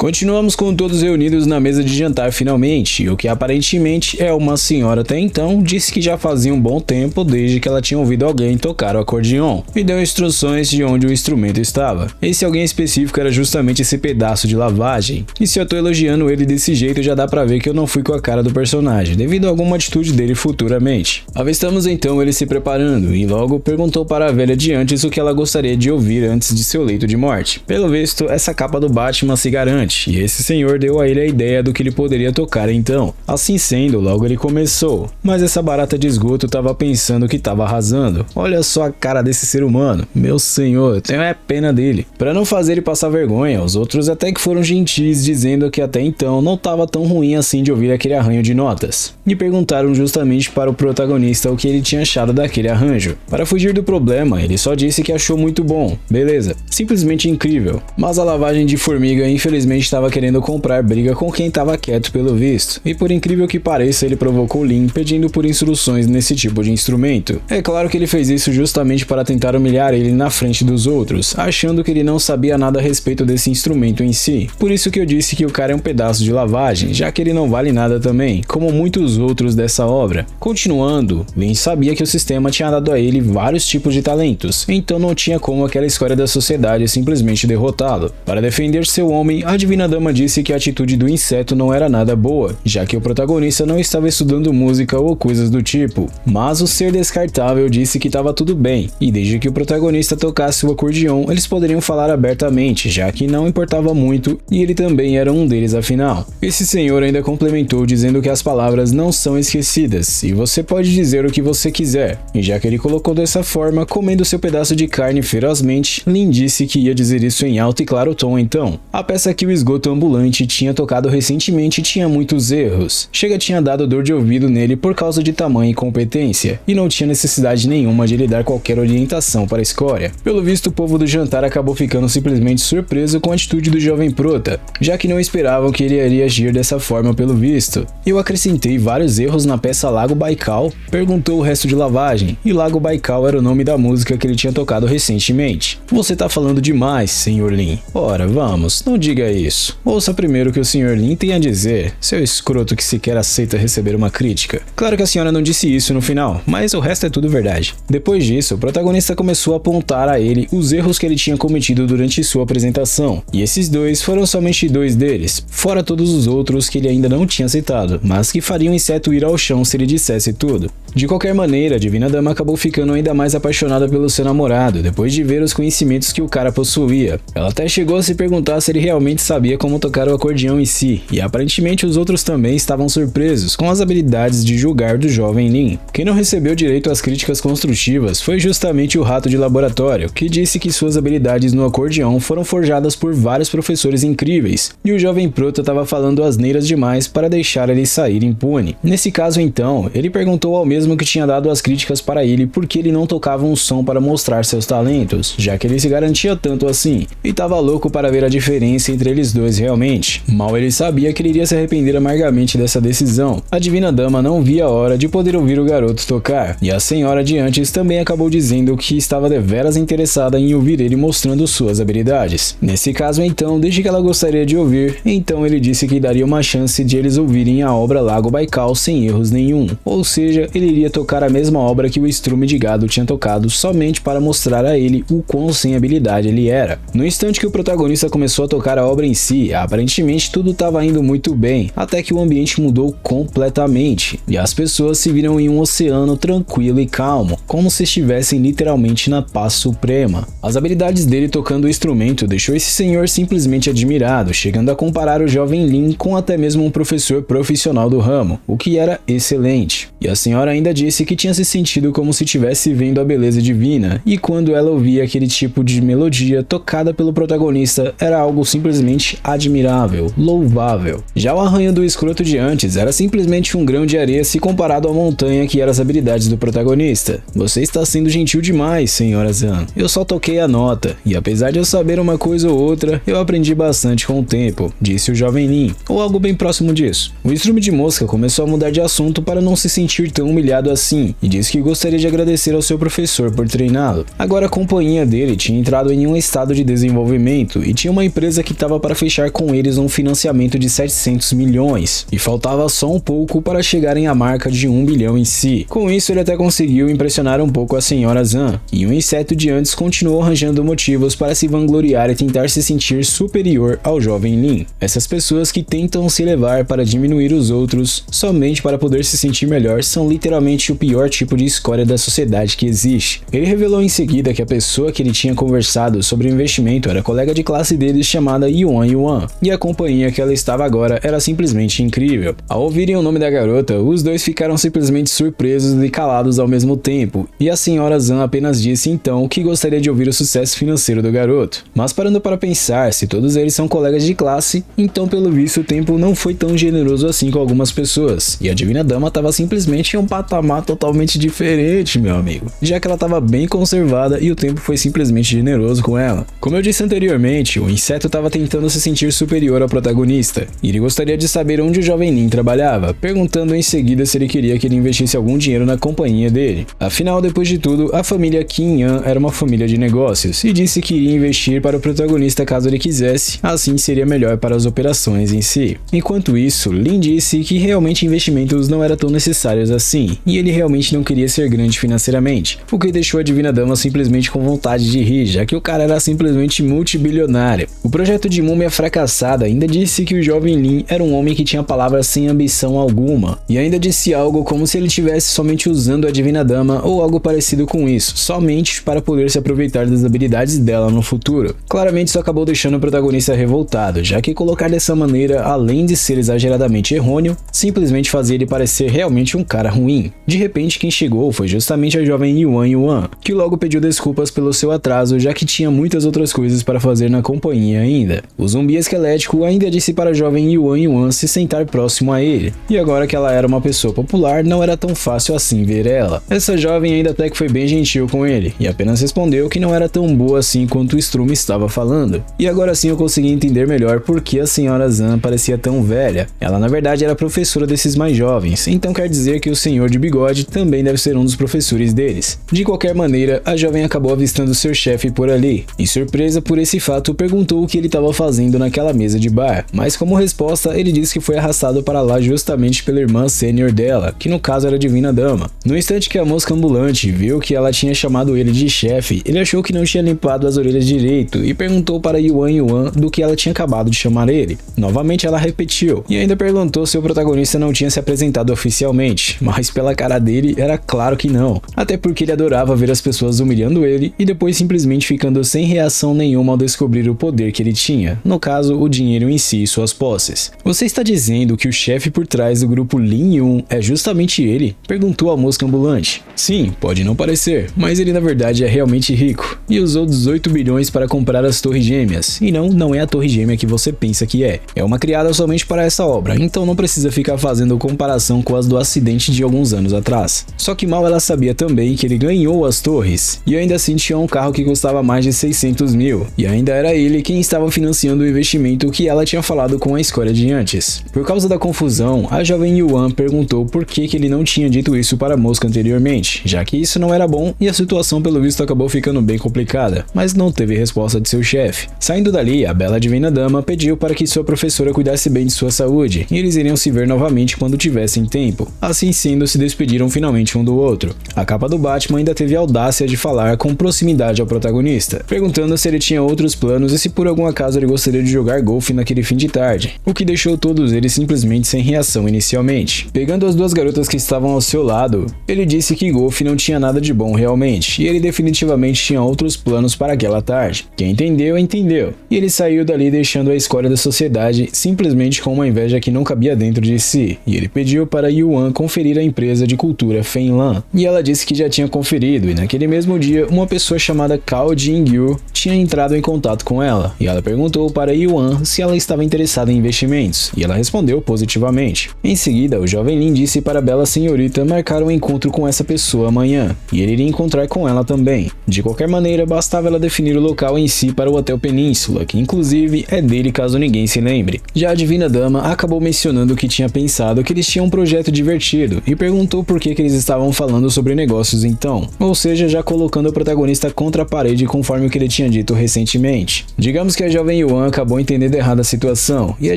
Continuamos com todos reunidos na mesa de jantar finalmente, e o que aparentemente é uma senhora até então disse que já fazia um bom tempo desde que ela tinha ouvido alguém tocar o acordeon, e deu instruções de onde o instrumento estava. Esse alguém específico era justamente esse pedaço de lavagem, e se eu tô elogiando ele desse jeito já dá pra ver que eu não fui com a cara do personagem, devido a alguma atitude dele futuramente. Avistamos então ele se preparando, e logo perguntou para a velha de antes o que ela gostaria de ouvir antes de seu leito de morte. Pelo visto, essa capa do Batman se garante, e esse senhor deu a ele a ideia do que ele poderia tocar então. Assim sendo, logo ele começou, mas essa barata de esgoto tava pensando que tava arrasando. Olha só a cara desse ser humano, meu senhor, tenho pena dele. Para não fazer ele passar vergonha, os outros até que foram gentis, dizendo que até então não tava tão ruim assim de ouvir aquele arranho de notas. E perguntaram justamente para o protagonista o que ele tinha achado daquele arranjo. Para fugir do problema, ele só disse que achou muito bom, beleza, simplesmente incrível. Mas a lavagem de formiga infelizmente estava querendo comprar briga com quem estava quieto pelo visto, e por incrível que pareça ele provocou Lin pedindo por instruções nesse tipo de instrumento. É claro que ele fez isso justamente para tentar humilhar ele na frente dos outros, achando que ele não sabia nada a respeito desse instrumento em si. Por isso que eu disse que o cara é um pedaço de lavagem, já que ele não vale nada também, como muitos outros dessa obra. Continuando, Lin sabia que o sistema tinha dado a ele vários tipos de talentos, então não tinha como aquela escória da sociedade simplesmente derrotá-lo. Para defender seu homem, a Divina Dama disse que a atitude do inseto não era nada boa, já que o protagonista não estava estudando música ou coisas do tipo, mas o ser descartável disse que estava tudo bem, e desde que o protagonista tocasse o acordeon, eles poderiam falar abertamente, já que não importava muito, e ele também era um deles afinal. Esse senhor ainda complementou dizendo que as palavras não são esquecidas, e você pode dizer o que você quiser, e já que ele colocou dessa forma, comendo seu pedaço de carne ferozmente, Lin disse que ia dizer isso em alto e claro tom então. A peça que o esgoto ambulante tinha tocado recentemente tinha muitos erros. Chega tinha dado dor de ouvido nele por causa de tamanha incompetência, e não tinha necessidade nenhuma de lhe dar qualquer orientação para a escória. Pelo visto, o povo do jantar acabou ficando simplesmente surpreso com a atitude do jovem prota, já que não esperavam que ele iria agir dessa forma pelo visto. Eu acrescentei vários erros na peça Lago Baikal, perguntou o resto de lavagem, e Lago Baikal era o nome da música que ele tinha tocado recentemente. Você tá falando demais, Sr. Lin. Ora, vamos, não diga isso. Ouça primeiro o que o Sr. Lin tem a dizer, seu escroto que sequer aceita receber uma crítica. Claro que a senhora não disse isso no final, mas o resto é tudo verdade. Depois disso, o protagonista começou a apontar a ele os erros que ele tinha cometido durante sua apresentação, e esses dois foram somente dois deles, fora todos os outros que ele ainda não tinha aceitado, mas que fariam o inseto ir ao chão se ele dissesse tudo. De qualquer maneira, a Divina Dama acabou ficando ainda mais apaixonada pelo seu namorado, depois de ver os conhecimentos que o cara possuía. Ela até chegou a se perguntar se ele realmente sabia como tocar o acordeão em si, e aparentemente os outros também estavam surpresos com as habilidades de julgar do jovem Lin. Quem não recebeu direito às críticas construtivas foi justamente o rato de laboratório, que disse que suas habilidades no acordeão foram forjadas por vários professores incríveis, e o jovem prota estava falando asneiras demais para deixar ele sair impune. Nesse caso então, ele perguntou ao mesmo que tinha dado as críticas para ele por que ele não tocava um som para mostrar seus talentos, já que ele se garantia tanto assim, e estava louco para ver a diferença entre eles dois realmente. Mal ele sabia que ele iria se arrepender amargamente dessa decisão. A Divina Dama não via a hora de poder ouvir o garoto tocar, e a senhora de antes também acabou dizendo que estava deveras interessada em ouvir ele mostrando suas habilidades. Nesse caso então, desde que ela gostaria de ouvir, então ele disse que daria uma chance de eles ouvirem a obra Lago Baikal sem erros nenhum, ou seja, ele iria tocar a mesma obra que o estrume de gado tinha tocado somente para mostrar a ele o quão sem habilidade ele era. No instante que o protagonista começou a tocar a obra em si, aparentemente tudo estava indo muito bem, até que o ambiente mudou completamente, e as pessoas se viram em um oceano tranquilo e calmo, como se estivessem literalmente na paz suprema. As habilidades dele tocando o instrumento deixou esse senhor simplesmente admirado, chegando a comparar o jovem Lin com até mesmo um professor profissional do ramo, o que era excelente. E a senhora ainda disse que tinha se sentido como se estivesse vendo a beleza divina, e quando ela ouvia aquele tipo de melodia tocada pelo protagonista, era algo simplesmente admirável, louvável. Já o arranho do escroto de antes era simplesmente um grão de areia se comparado à montanha que eram as habilidades do protagonista. Você está sendo gentil demais, senhora Zan. Eu só toquei a nota, e apesar de eu saber uma coisa ou outra, eu aprendi bastante com o tempo, disse o jovem Lin, ou algo bem próximo disso. O estrume de mosca começou a mudar de assunto para não se sentir tão humilhado humilhado assim e disse que gostaria de agradecer ao seu professor por treiná-lo. Agora a companhia dele tinha entrado em um estado de desenvolvimento e tinha uma empresa que estava para fechar com eles um financiamento de 700 milhões e faltava só um pouco para chegarem à marca de 1 bilhão em si. Com isso ele até conseguiu impressionar um pouco a senhora Zan, e o inseto de antes continuou arranjando motivos para se vangloriar e tentar se sentir superior ao jovem Lin. Essas pessoas que tentam se elevar para diminuir os outros somente para poder se sentir melhor são literalmente o pior tipo de escória da sociedade que existe. Ele revelou em seguida que a pessoa que ele tinha conversado sobre o investimento era colega de classe deles chamada Yuan Yuan, e a companhia que ela estava agora era simplesmente incrível. Ao ouvirem o nome da garota, os dois ficaram simplesmente surpresos e calados ao mesmo tempo, e a senhora Zan apenas disse então que gostaria de ouvir o sucesso financeiro do garoto. Mas parando para pensar, se todos eles são colegas de classe, então pelo visto o tempo não foi tão generoso assim com algumas pessoas, e a Divina Dama estava simplesmente em um patamar totalmente diferente, meu amigo, já que ela estava bem conservada e o tempo foi simplesmente generoso com ela. Como eu disse anteriormente, o inseto estava tentando se sentir superior ao protagonista, e ele gostaria de saber onde o jovem Lin trabalhava, perguntando em seguida se ele queria que ele investisse algum dinheiro na companhia dele. Afinal, depois de tudo, a família Qin Yan era uma família de negócios, e disse que iria investir para o protagonista caso ele quisesse, assim seria melhor para as operações em si. Enquanto isso, Lin disse que realmente investimentos não eram tão necessários assim, e ele realmente não queria ser grande financeiramente, o que deixou a Divina Dama simplesmente com vontade de rir, já que o cara era simplesmente multibilionário. O projeto de múmia fracassada ainda disse que o jovem Lin era um homem que tinha palavras sem ambição alguma, e ainda disse algo como se ele estivesse somente usando a Divina Dama ou algo parecido com isso, somente para poder se aproveitar das habilidades dela no futuro. Claramente isso acabou deixando o protagonista revoltado, já que colocar dessa maneira, além de ser exageradamente errôneo, simplesmente fazia ele parecer realmente um cara ruim. De repente quem chegou foi justamente a jovem Yuan Yuan, que logo pediu desculpas pelo seu atraso, já que tinha muitas outras coisas para fazer na companhia ainda. O zumbi esquelético ainda disse para a jovem Yuan Yuan se sentar próximo a ele, e agora que ela era uma pessoa popular, não era tão fácil assim ver ela. Essa jovem ainda até que foi bem gentil com ele, e apenas respondeu que não era tão boa assim quanto o Strum estava falando. E agora sim eu consegui entender melhor por que a senhora Zan parecia tão velha. Ela na verdade era professora desses mais jovens, então quer dizer que o senhor de bigode também deve ser um dos professores deles. De qualquer maneira, a jovem acabou avistando seu chefe por ali, e surpresa por esse fato perguntou o que ele estava fazendo naquela mesa de bar, mas como resposta ele disse que foi arrastado para lá justamente pela irmã sênior dela, que no caso era a Divina Dama. No instante que a mosca ambulante viu que ela tinha chamado ele de chefe, ele achou que não tinha limpado as orelhas direito e perguntou para Yuan Yuan do que ela tinha acabado de chamar ele. Novamente ela repetiu, e ainda perguntou se o protagonista não tinha se apresentado oficialmente, mas pela cara dele era claro que não, até porque ele adorava ver as pessoas humilhando ele e depois simplesmente ficando sem reação nenhuma ao descobrir o poder que ele tinha, no caso o dinheiro em si e suas posses. Você está dizendo que o chefe por trás do grupo Lin Yun é justamente ele? Perguntou a mosca ambulante. Sim, pode não parecer, mas ele na verdade é realmente rico, e usou 18 bilhões para comprar as Torres Gêmeas, e não é a Torre Gêmea que você pensa que é uma criada somente para essa obra, então não precisa ficar fazendo comparação com as do acidente de alguns anos atrás. Só que mal ela sabia também que ele ganhou as torres, e ainda assim tinha um carro que custava mais de 600 mil, e ainda era ele quem estava financiando o investimento que ela tinha falado com a escória de antes. Por causa da confusão, a jovem Yuan perguntou por que ele não tinha dito isso para a mosca anteriormente, já que isso não era bom e a situação pelo visto acabou ficando bem complicada, mas não teve resposta de seu chefe. Saindo dali, a bela Divina Dama pediu para que sua professora cuidasse bem de sua saúde, e eles iriam se ver novamente quando tivessem tempo. Assim sendo, se despediram finalmente um do outro. A capa do Batman ainda teve a audácia de falar com proximidade ao protagonista, perguntando se ele tinha outros planos e se por algum acaso ele gostaria de jogar golfe naquele fim de tarde, o que deixou todos eles simplesmente sem reação inicialmente. Pegando as duas garotas que estavam ao seu lado, ele disse que golfe não tinha nada de bom realmente, e ele definitivamente tinha outros planos para aquela tarde. Quem entendeu, entendeu. E ele saiu dali deixando a escória da sociedade simplesmente com uma inveja que não cabia dentro de si, e ele pediu para Yuan conferir a empresa de cultura Fenlan, e ela disse que já tinha conferido, e naquele mesmo dia uma pessoa chamada Cao Jingyu tinha entrado em contato com ela, e ela perguntou para Yuan se ela estava interessada em investimentos, e ela respondeu positivamente. Em seguida, o jovem Lin disse para a bela senhorita marcar um encontro com essa pessoa amanhã, e ele iria encontrar com ela também. De qualquer maneira, bastava ela definir o local em si para o Hotel Península, que inclusive é dele caso ninguém se lembre. Já a Divina Dama acabou mencionando que tinha pensado que eles tinham um projeto divertido, e perguntou perguntou por que eles estavam falando sobre negócios então, ou seja, já colocando o protagonista contra a parede conforme o que ele tinha dito recentemente. Digamos que a jovem Yuan acabou entendendo errado a situação, e a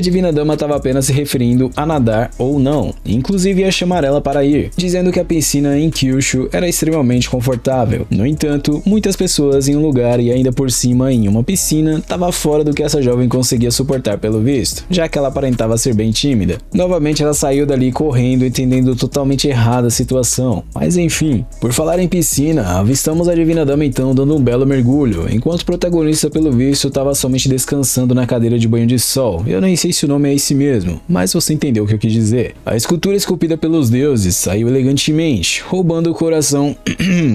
Divina Dama estava apenas se referindo a nadar ou não, inclusive ia chamar ela para ir, dizendo que a piscina em Kyushu era extremamente confortável. No entanto, muitas pessoas em um lugar e ainda por cima em uma piscina estava fora do que essa jovem conseguia suportar pelo visto, já que ela aparentava ser bem tímida. Novamente ela saiu dali correndo, entendendo totalmente errada a situação, mas enfim. Por falar em piscina, avistamos a Divina Dama então dando um belo mergulho, enquanto o protagonista pelo visto estava somente descansando na cadeira de banho de sol. Eu nem sei se o nome é esse mesmo, mas você entendeu o que eu quis dizer. A escultura esculpida pelos deuses saiu elegantemente, roubando o coração,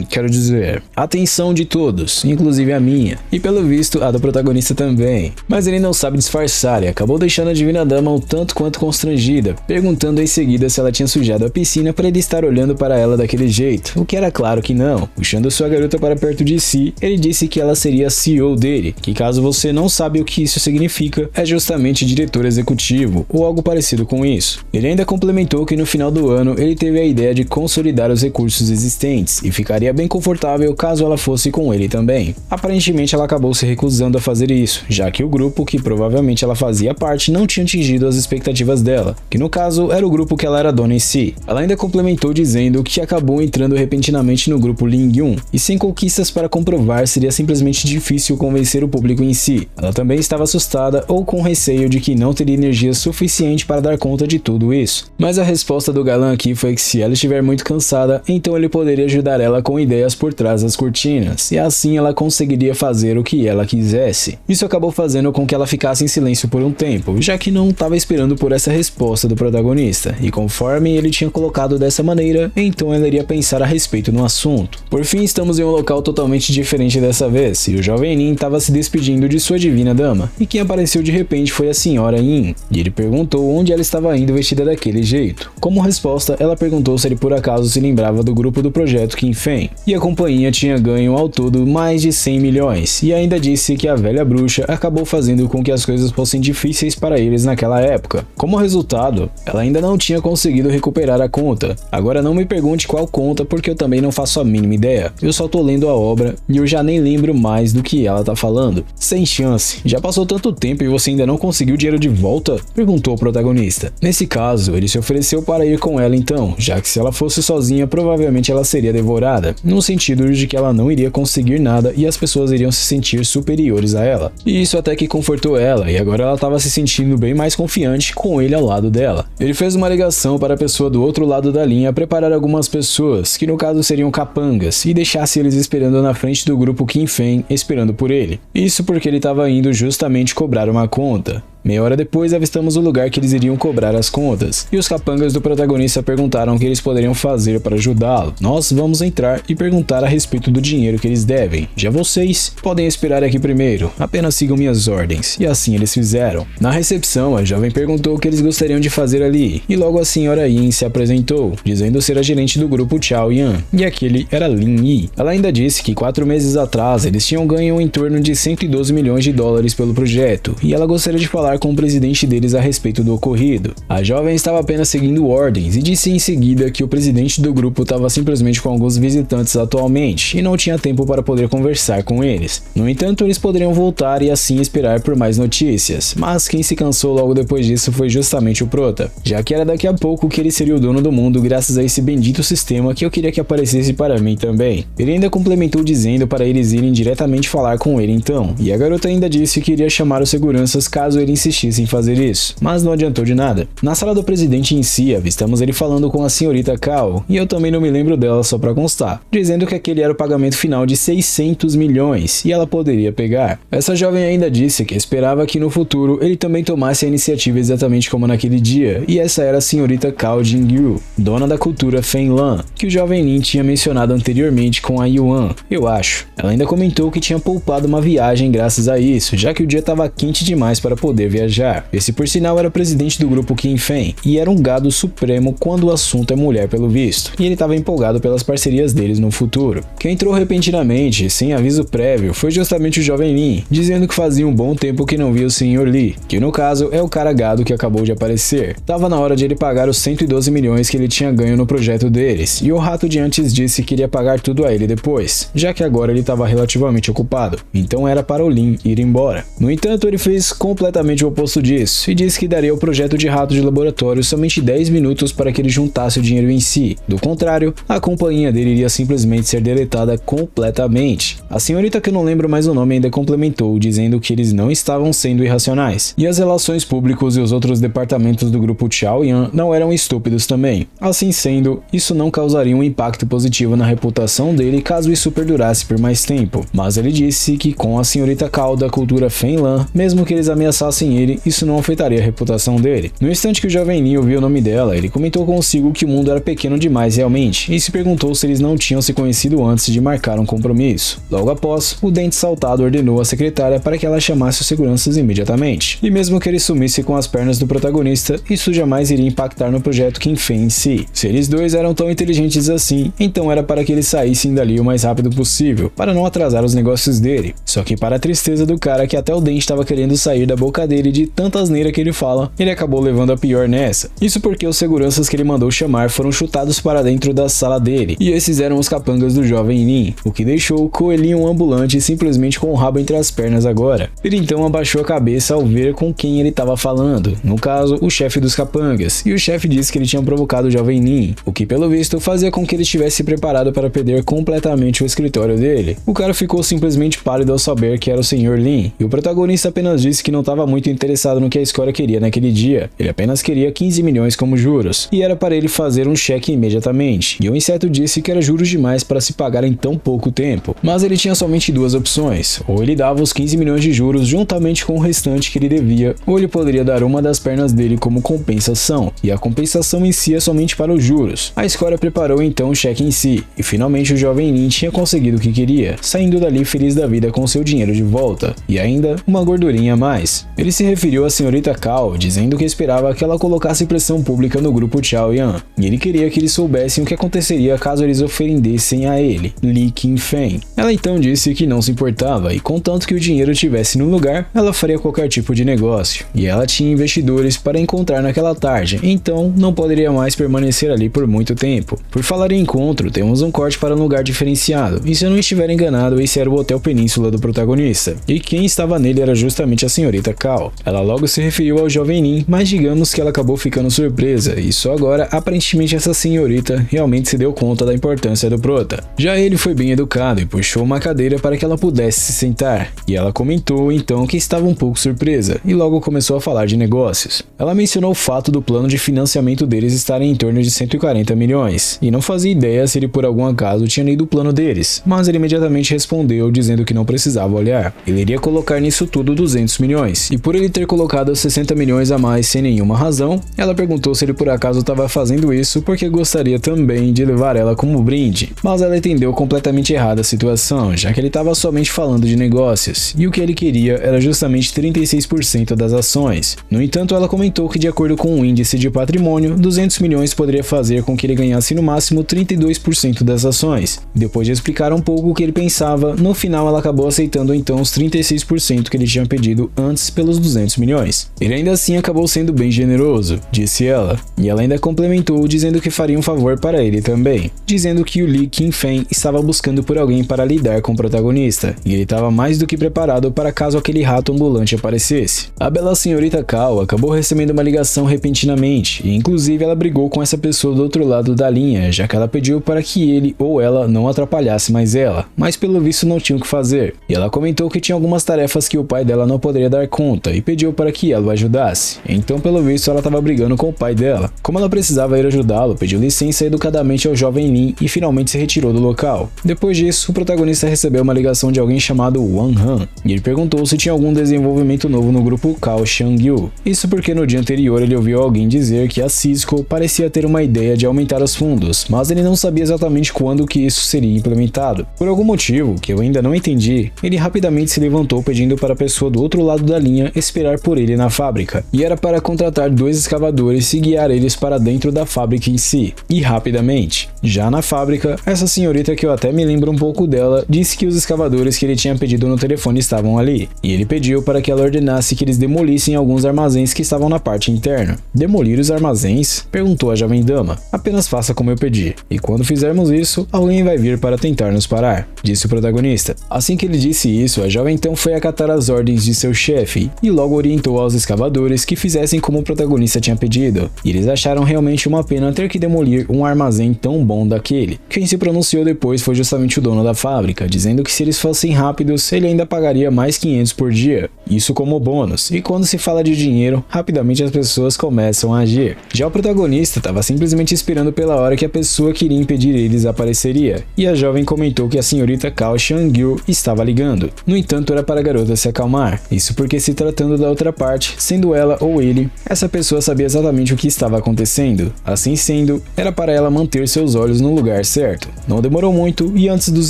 quero dizer, a atenção de todos, inclusive a minha, e pelo visto a do protagonista também. Mas ele não sabe disfarçar e acabou deixando a Divina Dama um tanto quanto constrangida, perguntando em seguida se ela tinha sujado a piscina para ele estar olhando para ela daquele jeito, o que era claro que não. Puxando sua garota para perto de si, ele disse que ela seria a CEO dele, que caso você não sabe o que isso significa, é justamente diretor executivo, ou algo parecido com isso. Ele ainda complementou que no final do ano ele teve a ideia de consolidar os recursos existentes, e ficaria bem confortável caso ela fosse com ele também. Aparentemente ela acabou se recusando a fazer isso, já que o grupo que provavelmente ela fazia parte não tinha atingido as expectativas dela, que no caso era o grupo que ela era dona em si. Ela ainda complementou dizendo que acabou entrando repentinamente no grupo Lingyun, e sem conquistas para comprovar seria simplesmente difícil convencer o público em si. Ela também estava assustada ou com receio de que não teria energia suficiente para dar conta de tudo isso. Mas a resposta do galã aqui foi que se ela estiver muito cansada, então ele poderia ajudar ela com ideias por trás das cortinas, e assim ela conseguiria fazer o que ela quisesse. Isso acabou fazendo com que ela ficasse em silêncio por um tempo, já que não estava esperando por essa resposta do protagonista, e conforme ele tinha colocado dessa maneira, então ela iria pensar a respeito no assunto. Por fim, estamos em um local totalmente diferente dessa vez, e o jovem Nin estava se despedindo de sua Divina Dama, e quem apareceu de repente foi a senhora Yin, e ele perguntou onde ela estava indo vestida daquele jeito. Como resposta, ela perguntou se ele por acaso se lembrava do grupo do projeto Qin Feng, e a companhia tinha ganho ao todo mais de 100 milhões, e ainda disse que a velha bruxa acabou fazendo com que as coisas fossem difíceis para eles naquela época. Como resultado, ela ainda não tinha conseguido recuperar a conta. Agora não me pergunte qual conta, porque eu também não faço a mínima ideia. Eu só tô lendo a obra e eu já nem lembro mais do que ela tá falando. Sem chance. Já passou tanto tempo e você ainda não conseguiu o dinheiro de volta? Perguntou o protagonista. Nesse caso, ele se ofereceu para ir com ela então, já que se ela fosse sozinha, provavelmente ela seria devorada, no sentido de que ela não iria conseguir nada e as pessoas iriam se sentir superiores a ela. E isso até que confortou ela, e agora ela estava se sentindo bem mais confiante com ele ao lado dela. Ele fez uma ligação para a pessoa do outro lado da linha preparar algumas pessoas, que no caso seriam capangas, e deixasse eles esperando na frente do grupo Qin Feng, esperando por ele. Isso porque ele estava indo justamente cobrar uma conta. Meia hora depois, avistamos o lugar que eles iriam cobrar as contas, e os capangas do protagonista perguntaram o que eles poderiam fazer para ajudá-lo. Nós vamos entrar e perguntar a respeito do dinheiro que eles devem. Já vocês podem esperar aqui primeiro, apenas sigam minhas ordens. E assim eles fizeram. Na recepção, a jovem perguntou o que eles gostariam de fazer ali, e logo a senhora Yin se apresentou, dizendo ser a gerente do grupo Chao Yan, e aquele era Lin Yi. Ela ainda disse que 4 meses atrás eles tinham ganho em torno de 112 milhões de dólares pelo projeto, e ela gostaria de falar com o presidente deles a respeito do ocorrido. A jovem estava apenas seguindo ordens e disse em seguida que o presidente do grupo estava simplesmente com alguns visitantes atualmente e não tinha tempo para poder conversar com eles. No entanto, eles poderiam voltar e assim esperar por mais notícias, mas quem se cansou logo depois disso foi justamente o prota, já que era daqui a pouco que ele seria o dono do mundo graças a esse bendito sistema que eu queria que aparecesse para mim também. Ele ainda complementou dizendo para eles irem diretamente falar com ele então, e a garota ainda disse que iria chamar os seguranças caso ele insistisse em fazer isso, mas não adiantou de nada. Na sala do presidente em si, avistamos ele falando com a senhorita Kao, e eu também não me lembro dela só pra constar, dizendo que aquele era o pagamento final de 600 milhões e ela poderia pegar. Essa jovem ainda disse que esperava que no futuro ele também tomasse a iniciativa exatamente como naquele dia, e essa era a senhorita Kao Jingyu, dona da cultura Fenlan, que o jovem Lin tinha mencionado anteriormente com a Yuan, eu acho. Ela ainda comentou que tinha poupado uma viagem graças a isso, já que o dia estava quente demais para poder viajar. Esse, por sinal, era o presidente do grupo Kim Fen e era um gado supremo quando o assunto é mulher pelo visto, e ele estava empolgado pelas parcerias deles no futuro. Quem entrou repentinamente, sem aviso prévio, foi justamente o jovem Lin, dizendo que fazia um bom tempo que não via o Sr. Lee, que no caso é o cara gado que acabou de aparecer. Tava na hora de ele pagar os 112 milhões que ele tinha ganho no projeto deles, e o rato de antes disse que iria pagar tudo a ele depois, já que agora ele estava relativamente ocupado, então era para o Lin ir embora. No entanto, ele fez completamente o oposto disso, e disse que daria o projeto de rato de laboratório somente 10 minutos para que ele juntasse o dinheiro em si. Do contrário, a companhia dele iria simplesmente ser deletada completamente. A senhorita, que eu não lembro mais o nome, ainda complementou, dizendo que eles não estavam sendo irracionais, e as relações públicas e os outros departamentos do grupo Chaoyan não eram estúpidos também. Assim sendo, isso não causaria um impacto positivo na reputação dele caso isso perdurasse por mais tempo, mas ele disse que com a senhorita Cao da cultura Fenlan, mesmo que eles ameaçassem ele, isso não afetaria a reputação dele. No instante que o jovem Lin ouviu o nome dela, ele comentou consigo que o mundo era pequeno demais realmente, e se perguntou se eles não tinham se conhecido antes de marcar um compromisso. Logo após, o dente saltado ordenou à secretária para que ela chamasse os seguranças imediatamente, e mesmo que ele sumisse com as pernas do protagonista, isso jamais iria impactar no projeto Kim Fen em si. Se eles dois eram tão inteligentes assim, então era para que eles saíssem dali o mais rápido possível, para não atrasar os negócios dele. Só que, para a tristeza do cara, que até o dente estava querendo sair da boca dele de tanta asneira que ele fala, ele acabou levando a pior nessa. Isso porque os seguranças que ele mandou chamar foram chutados para dentro da sala dele, e esses eram os capangas do jovem Lin, o que deixou o coelhinho ambulante simplesmente com o rabo entre as pernas agora. Ele então abaixou a cabeça ao ver com quem ele estava falando, no caso, o chefe dos capangas, e o chefe disse que ele tinha provocado o jovem Lin, o que pelo visto fazia com que ele estivesse preparado para perder completamente o escritório dele. O cara ficou simplesmente pálido ao saber que era o Sr. Lin, e o protagonista apenas disse que não estava muito interessado no que a escola queria naquele dia, ele apenas queria 15 milhões como juros, e era para ele fazer um cheque imediatamente, e o inseto disse que era juros demais para se pagar em tão pouco tempo, mas ele tinha somente duas opções, ou ele dava os 15 milhões de juros juntamente com o restante que ele devia, ou ele poderia dar uma das pernas dele como compensação, e a compensação em si é somente para os juros. A escola preparou então o cheque em si, e finalmente o jovem Lin tinha conseguido o que queria, saindo dali feliz da vida com seu dinheiro de volta, e ainda uma gordurinha a mais. Ele se referiu à senhorita Cao, dizendo que esperava que ela colocasse pressão pública no grupo Chaoyan, e ele queria que eles soubessem o que aconteceria caso eles ofendessem a ele, Lee Kim Fen. Ela então disse que não se importava, e contanto que o dinheiro estivesse no lugar, ela faria qualquer tipo de negócio, e ela tinha investidores para encontrar naquela tarde, então não poderia mais permanecer ali por muito tempo. Por falar em encontro, temos um corte para um lugar diferenciado, e se eu não estiver enganado, esse era o Hotel Península do protagonista, e quem estava nele era justamente a senhorita Cao. Ela logo se referiu ao jovem Lin, mas digamos que ela acabou ficando surpresa, e só agora, aparentemente, essa senhorita realmente se deu conta da importância do prota. Já ele foi bem educado e puxou uma cadeira para que ela pudesse se sentar, e ela comentou então que estava um pouco surpresa, e logo começou a falar de negócios. Ela mencionou o fato do plano de financiamento deles estarem em torno de 140 milhões, e não fazia ideia se ele por algum acaso tinha lido o plano deles, mas ele imediatamente respondeu dizendo que não precisava olhar. Ele iria colocar nisso tudo 200 milhões, e por ele ter colocado 60 milhões a mais sem nenhuma razão, ela perguntou se ele por acaso estava fazendo isso porque gostaria também de levar ela como brinde, mas ela entendeu completamente errada a situação, já que ele estava somente falando de negócios, e o que ele queria era justamente 36% das ações. No entanto, ela comentou que de acordo com o índice de patrimônio, 200 milhões poderia fazer com que ele ganhasse no máximo 32% das ações. Depois de explicar um pouco o que ele pensava, no final ela acabou aceitando então os 36% que ele tinha pedido antes pelos 200 milhões. Ele ainda assim acabou sendo bem generoso, disse ela, e ela ainda complementou dizendo que faria um favor para ele também, dizendo que o Lee Kim Fen estava buscando por alguém para lidar com o protagonista, e ele estava mais do que preparado para caso aquele rato ambulante aparecesse. A bela senhorita Cao acabou recebendo uma ligação repentinamente, e inclusive ela brigou com essa pessoa do outro lado da linha, já que ela pediu para que ele ou ela não atrapalhasse mais ela, mas pelo visto não tinha o que fazer, e ela comentou que tinha algumas tarefas que o pai dela não poderia dar conta, e pediu para que ela o ajudasse. Então pelo visto ela estava brigando com o pai dela. Como ela precisava ir ajudá-lo, pediu licença educadamente ao jovem Lin e finalmente se retirou do local. Depois disso, o protagonista recebeu uma ligação de alguém chamado Wang Han, e ele perguntou se tinha algum desenvolvimento novo no grupo Cao Shangyu. Isso porque no dia anterior ele ouviu alguém dizer que a Cisco parecia ter uma ideia de aumentar os fundos, mas ele não sabia exatamente quando que isso seria implementado. Por algum motivo, que eu ainda não entendi, ele rapidamente se levantou pedindo para a pessoa do outro lado da linha esperar por ele na fábrica, e era para contratar 2 escavadores e guiar eles para dentro da fábrica em si, e rapidamente. Já na fábrica, essa senhorita, que eu até me lembro um pouco dela, disse que os escavadores que ele tinha pedido no telefone estavam ali, e ele pediu para que ela ordenasse que eles demolissem alguns armazéns que estavam na parte interna. Demolir os armazéns? Perguntou a jovem dama. Apenas faça como eu pedi, e quando fizermos isso, alguém vai vir para tentar nos parar, disse o protagonista. Assim que ele disse isso, a jovem então foi acatar as ordens de seu chefe, e logo orientou aos escavadores que fizessem como o protagonista tinha pedido, e eles acharam realmente uma pena ter que demolir um armazém tão bom daquele. Quem se pronunciou depois foi justamente o dono da fábrica, dizendo que se eles fossem rápidos, ele ainda pagaria mais 500 por dia, isso como bônus, e quando se fala de dinheiro, rapidamente as pessoas começam a agir. Já o protagonista estava simplesmente esperando pela hora que a pessoa que iria impedir eles apareceria, e a jovem comentou que a senhorita Kao Shang-gyu estava ligando. No entanto, era para a garota se acalmar, isso porque, se tratando da outra parte, sendo ela ou ele, essa pessoa sabia exatamente o que estava acontecendo. Assim sendo, era para ela manter seus olhos no lugar certo. Não demorou muito, e antes dos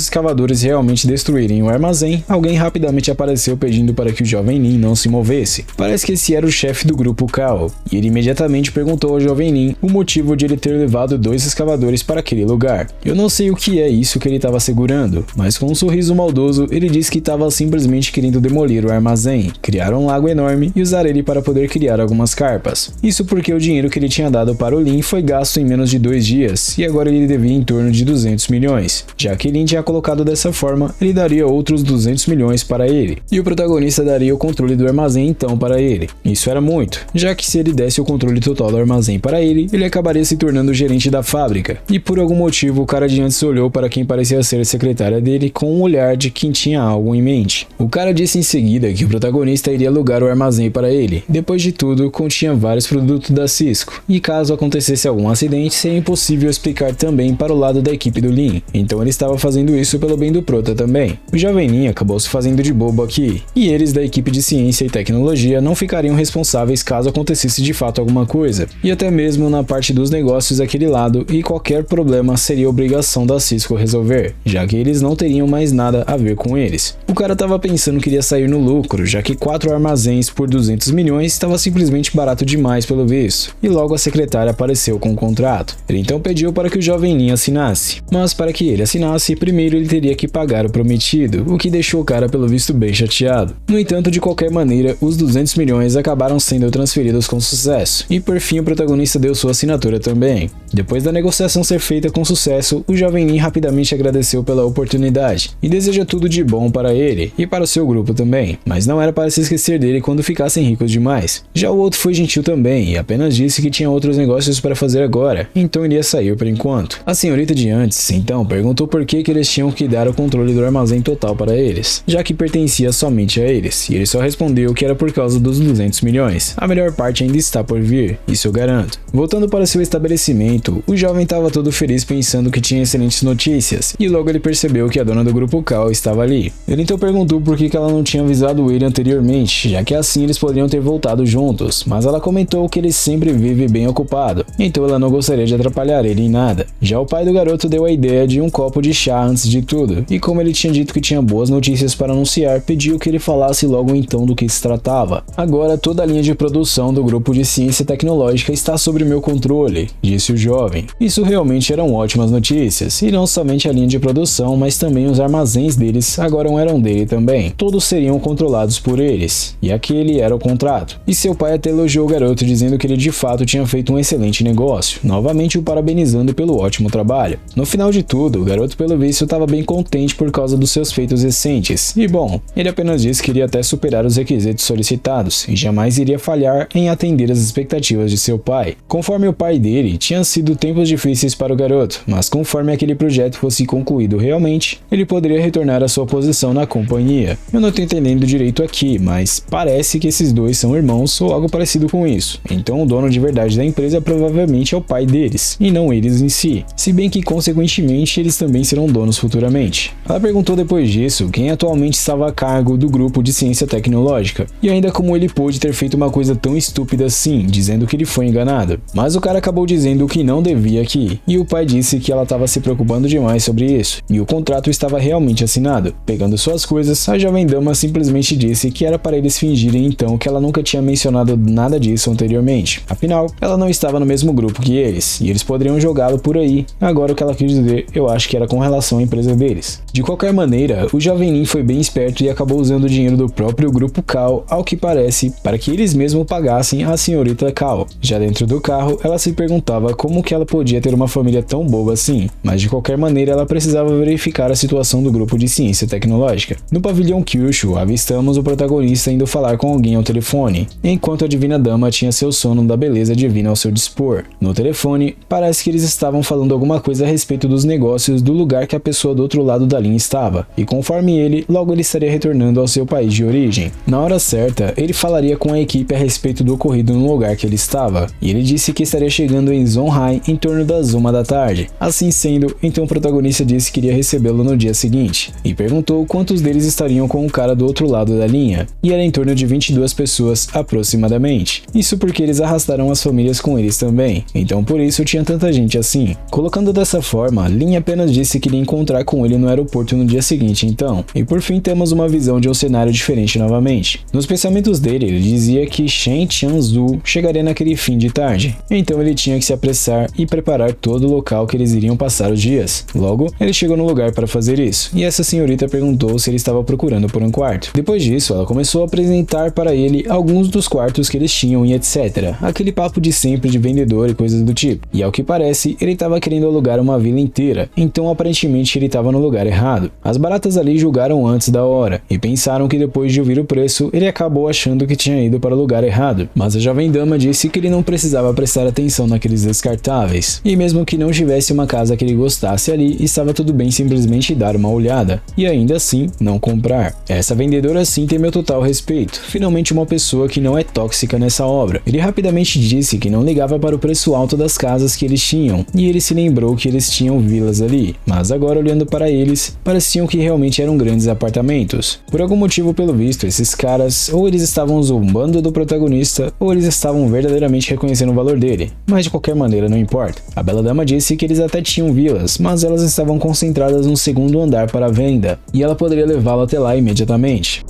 escavadores realmente destruírem o armazém, alguém rapidamente apareceu pedindo para que o jovem Lin não se movesse. Parece que esse era o chefe do grupo Kao, e ele imediatamente perguntou ao jovem Lin o motivo de ele ter levado 2 escavadores para aquele lugar. Eu não sei o que é isso que ele estava segurando, mas com um sorriso maldoso ele disse que estava simplesmente querendo demolir o armazém, criar um lago enorme e usar ele para poder criar algumas carpas. Isso porque o dinheiro que ele tinha dado para o Lin foi gasto em menos de 2 dias, e agora ele devia em torno de 200 milhões. Já que Lin tinha colocado dessa forma, ele daria outros 200 milhões para ele, e o protagonista daria o controle do armazém então para ele. Isso era muito, já que se ele desse o controle total do armazém para ele, ele acabaria se tornando o gerente da fábrica, e por algum motivo o cara de antes olhou para quem parecia ser a secretária dele com um olhar de quem tinha algo em mente. O cara disse em seguida que o protagonista iria alugar o armazém para ele. Depois de tudo, continha vários produtos da Cisco, e caso acontecesse algum acidente, seria impossível explicar também para o lado da equipe do Lin, então ele estava fazendo isso pelo bem do prota também. O jovem Lin acabou se fazendo de bobo aqui, e eles da equipe de ciência e tecnologia não ficariam responsáveis caso acontecesse de fato alguma coisa, e até mesmo na parte dos negócios daquele lado, e qualquer problema seria obrigação da Cisco resolver, já que eles não teriam mais nada a ver com eles. O cara tava pensando que iria sair no lucro, já que 4 armazéns por 200 milhões estava simplesmente barato demais pelo visto, e logo a secretária apareceu com o contrato. Ele então pediu para que o jovem Lin assinasse, mas para que ele assinasse, primeiro ele teria que pagar o prometido, o que deixou o cara pelo visto bem chateado. No entanto, de qualquer maneira, os 200 milhões acabaram sendo transferidos com sucesso, e por fim o protagonista deu sua assinatura também. Depois da negociação ser feita com sucesso, o jovem Lin rapidamente agradeceu pela oportunidade, e deseja tudo de bom para ele, e para o seu grupo também, mas não era para se esquecer dele quando ficassem ricos demais. Já o outro foi gentil também, e apenas disse que tinha outros negócios para fazer agora, então iria sair por enquanto. A senhorita de antes, então, perguntou por que eles tinham que dar o controle do armazém total para eles, já que pertencia somente a eles, e ele só respondeu que era por causa dos 200 milhões. A melhor parte ainda está por vir, isso eu garanto. Voltando para seu estabelecimento, o jovem estava todo feliz pensando que tinha excelentes notícias, e logo ele percebeu que a dona do grupo Kao estava ali. Ele então perguntou por que ela não tinha avisado ele anteriormente, já que assim eles poderiam ter voltado juntos, mas ela comentou que ele sempre vive bem ocupado, então ela não gostaria de atrapalhar ele em nada. Já o pai do garoto deu a ideia de um copo de chá antes de tudo, e como ele tinha dito que tinha boas notícias para anunciar, pediu que ele falasse logo então do que se tratava. Agora toda a linha de produção do grupo de ciência tecnológica está sob meu controle, disse o jovem. Isso realmente eram ótimas notícias, e não somente a linha de produção, mas também os armazéns deles agora eram dele também. Todos seriam controlados por eles, e aquele era o contrato. E seu pai até elogiou o garoto, dizendo que ele de fato tinha feito um excelente negócio, novamente o parabenizando pelo ótimo trabalho. No final de tudo, o garoto pelo visto estava bem contente por causa dos seus feitos recentes, e bom, ele apenas disse que iria até superar os requisitos solicitados, e jamais iria falhar em atender as expectativas de seu pai. Conforme o pai dele, tinham sido tempos difíceis para o garoto, mas conforme aquele projeto fosse concluído realmente, ele poderia retornar à sua posição na companhia. Eu não tô entendendo direito aqui, mas parece que esses dois são irmãos ou algo parecido com isso. Então o dono de verdade da empresa provavelmente é o pai deles, e não eles em si. Se bem que consequentemente eles também serão donos futuramente. Ela perguntou depois disso quem atualmente estava a cargo do grupo de ciência tecnológica, e ainda como ele pôde ter feito uma coisa tão estúpida assim, dizendo que ele foi enganado. Mas o cara acabou dizendo o que não devia aqui, e o pai disse que ela estava se preocupando demais sobre isso, e o contrato estava realmente assinado. Pegando suas coisas, a jovem dama simplesmente disse que era para eles fingirem então que ela nunca tinha mencionado nada disso anteriormente. Afinal, ela não estava no mesmo grupo que eles, e eles poderiam jogá-lo por aí. Agora o que ela quis dizer, eu acho que era com relação à empresa deles. De qualquer maneira, o jovem Lin foi bem esperto e acabou usando o dinheiro do próprio grupo Kao, ao que parece, para que eles mesmos pagassem a senhorita Kao. Já dentro do carro, ela se perguntava como que ela podia ter uma família tão boba assim, mas de qualquer maneira ela precisava verificar a situação do grupo de ciência tecnológica. No pavilhão Kyushu, avistamos o protagonista indo falar com alguém ao telefone, enquanto a divina dama tinha seu sono da beleza divina ao seu dispor. No telefone, parece que eles estavam falando alguma coisa a respeito dos negócios do lugar que a pessoa do outro lado da linha estava, e conforme ele, logo ele estaria retornando ao seu país de origem. Na hora certa, ele falaria com a equipe a respeito do ocorrido no lugar que ele estava, e ele disse que estaria chegando em Zonghai em torno das 1 da tarde. Assim sendo, então o protagonista disse que iria recebê-lo no dia seguinte, e perguntou quantos deles estariam com o cara do outro lado da linha, e era em torno de 22 pessoas aproximadamente. Isso porque eles arrastaram as famílias com eles também, então por isso tinha tanta gente assim. Colocando dessa forma, Lin apenas disse que iria encontrar com ele no aeroporto no dia seguinte então, e por fim temos uma visão de um cenário diferente novamente. Nos pensamentos dele, ele dizia que Shen Tianzu chegaria naquele fim de tarde, então ele tinha que se apressar e preparar todo o local que eles iriam passar os dias. Logo, ele chegou no lugar para fazer isso, e essa senhorita perguntou se ele estava procurando por um quarto. Depois disso, ela começou a apresentar para ele alguns dos quartos que eles tinham e etc. Aquele papo de sempre de vendedor e coisas do tipo. E ao que parece, ele estava querendo alugar uma vila inteira, então aparentemente ele estava no lugar errado. As baratas ali julgaram antes da hora, e pensaram que depois de ouvir o preço, ele acabou achando que tinha ido para o lugar errado. Mas a jovem dama disse que ele não precisava prestar atenção naqueles descartáveis, e mesmo que não tivesse uma casa que ele gostasse ali, estava tudo bem simplesmente dar uma olhada, e ainda assim, não comprar. Essa vendedora sim tem meu total respeito, finalmente uma pessoa que não é tóxica nessa obra. Ele rapidamente disse que não ligava para o preço alto das casas que eles tinham, e ele se lembrou que eles tinham vilas ali, mas agora olhando para eles, pareciam que realmente eram grandes apartamentos. Por algum motivo, pelo visto, esses caras, ou eles estavam zombando do protagonista, ou eles estavam verdadeiramente reconhecendo o valor dele, mas de qualquer maneira não importa. A bela dama disse que eles até tinham vilas, mas elas estavam concentradas no segundo andar para venda, e ela poderia levá-lo até lá imediatamente.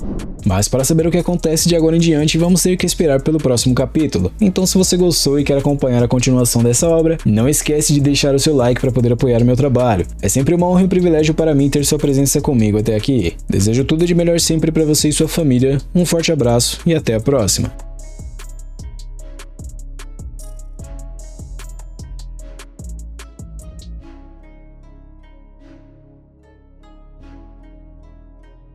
Mas para saber o que acontece de agora em diante, vamos ter que esperar pelo próximo capítulo. Então se você gostou e quer acompanhar a continuação dessa obra, não esquece de deixar o seu like para poder apoiar o meu trabalho. É sempre uma honra e um privilégio para mim ter sua presença comigo até aqui. Desejo tudo de melhor sempre para você e sua família, um forte abraço e até a próxima.